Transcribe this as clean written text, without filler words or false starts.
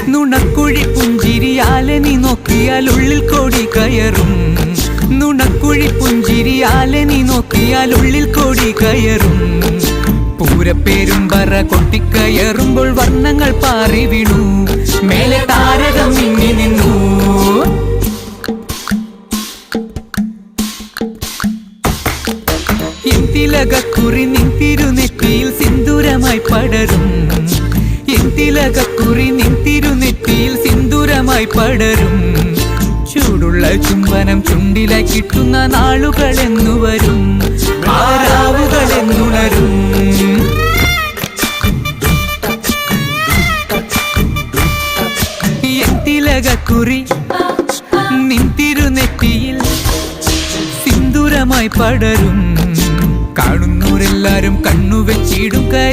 നുണക്കുഴി പുഞ്ചിരിയാലെ നീ നോക്കിയാൽ ഉള്ളിൽ കോടി കയറും. നുണക്കുഴി പുഞ്ചിരിയാലെ നീ നോക്കിയാൽ ഉള്ളിൽ കോടി കയറും. പൂരപ്പേരും പറ കൊട്ടിക്കയറുമ്പോൾ വർണ്ണങ്ങൾ പാറി വീണു. മേലെ താരകം മിന്നി നിന്നു. തിലകക്കുറി നിൻ തിരുനെറ്റിയിൽ സിന്ദൂരമായി പടരും. തിലകക്കുറി നിൻ തിരുനെറ്റിയിൽ സിന്ദൂരമായി പടരും. ചൂടുള്ള ചുംബനം ചുണ്ടിലായി കിട്ടുന്ന നാളുകളെന്നു വരും. ആരാവുകളെന്നുണരും. തിലകക്കുറി നിൻ തിരുനെറ്റിയിൽ സിന്ദൂരമായി പടരും. കാണുന്നവരെല്ലാരും കണ്ണുവെ